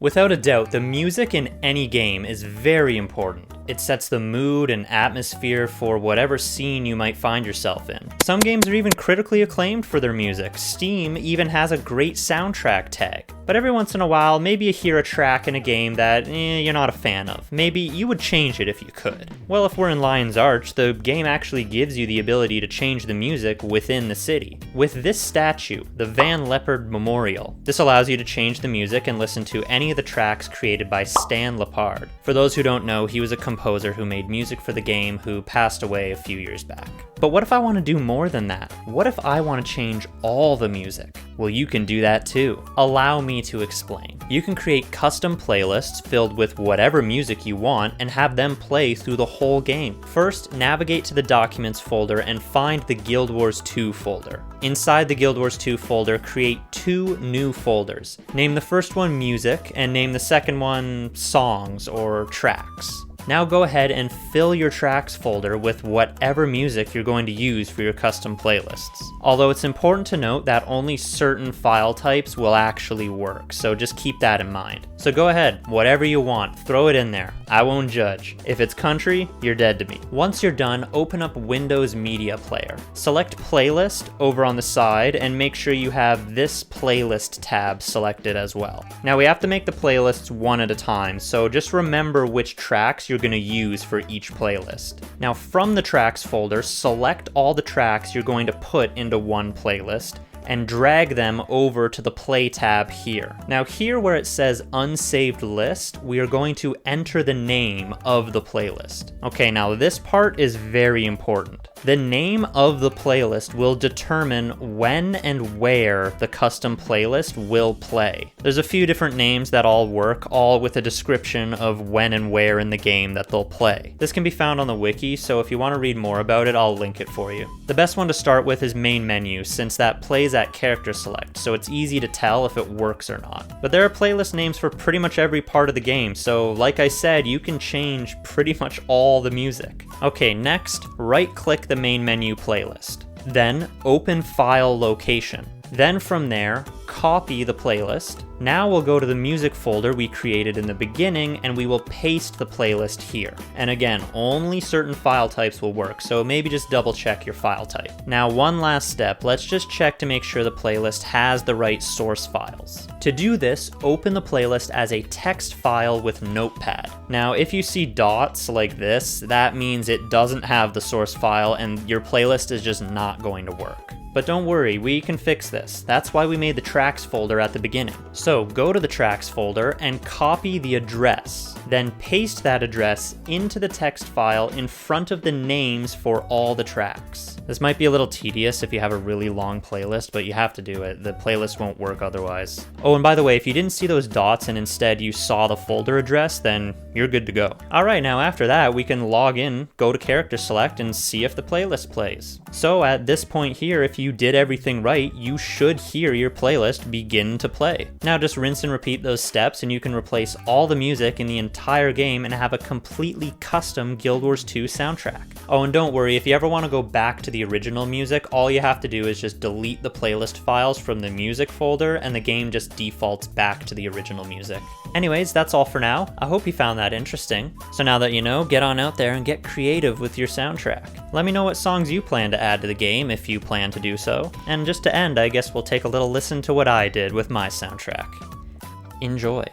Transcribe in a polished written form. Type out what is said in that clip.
Without a doubt, the music in any game is very important. It sets the mood and atmosphere for whatever scene you might find yourself in. Some games are even critically acclaimed for their music. Steam even has a great soundtrack tag. But every once in a while, maybe you hear a track in a game that you're not a fan of. Maybe you would change it if you could. Well, if we're in Lion's Arch, the game actually gives you the ability to change the music within the city. With this statue, the Van Leppard Memorial, this allows you to change the music and listen to any of the tracks created by Stan Leppard. For those who don't know, he was a composer who made music for the game who passed away a few years back. But what if I want to do more than that? What if I want to change all the music? Well, you can do that too. Allow me to explain. You can create custom playlists filled with whatever music you want and have them play through the whole game. First, navigate to the Documents folder and find the Guild Wars 2 folder. Inside the Guild Wars 2 folder, create 2 new folders. Name the first one Music and name the second one Songs or Tracks. Now go ahead and fill your tracks folder with whatever music you're going to use for your custom playlists. Although it's important to note that only certain file types will actually work, so just keep that in mind. So go ahead, whatever you want, throw it in there. I won't judge. If it's country, you're dead to me. Once you're done, open up Windows Media Player. Select Playlist over on the side and make sure you have this playlist tab selected as well. Now we have to make the playlists one at a time, so just remember which tracks you're going to use for each playlist. Now from the tracks folder, select all the tracks you're going to put into one playlist and drag them over to the play tab here. Now here where it says unsaved list, we are going to enter the name of the playlist. Okay, now this part is very important. The name of the playlist will determine when and where the custom playlist will play. There's a few different names that all work, all with a description of when and where in the game that they'll play. This can be found on the wiki, so if you want to read more about it, I'll link it for you. The best one to start with is main menu, since that plays at character select, so it's easy to tell if it works or not. But there are playlist names for pretty much every part of the game, so like I said, you can change pretty much all the music. Okay, next, right-click the main menu playlist. Then, open File Location. Then from there, copy the playlist. Now we'll go to the music folder we created in the beginning and we will paste the playlist here. And again, only certain file types will work, so maybe just double check your file type. Now one last step, let's just check to make sure the playlist has the right source files. To do this, open the playlist as a text file with Notepad. Now if you see dots like this, that means it doesn't have the source file and your playlist is just not going to work. But don't worry, we can fix this. That's why we made the tracks folder at the beginning. So go to the tracks folder and copy the address. Then paste that address into the text file in front of the names for all the tracks. This might be a little tedious if you have a really long playlist, but you have to do it. The playlist won't work otherwise. Oh, and by the way, if you didn't see those dots and instead you saw the folder address, then you're good to go. All right, now after that, we can log in, go to character select, and see if the playlist plays. So at this point here, if you did everything right, you should hear your playlist begin to play. Now just rinse and repeat those steps and you can replace all the music in the entire game and have a completely custom Guild Wars 2 soundtrack. Oh, and don't worry, if you ever want to go back to the original music, all you have to do is just delete the playlist files from the music folder and the game just defaults back to the original music. Anyways, that's all for now. I hope you found that interesting. So now that you know, get on out there and get creative with your soundtrack. Let me know what songs you plan to add to the game if you plan to do so. And just to end, I guess we'll take a little listen to what I did with my soundtrack. Enjoy.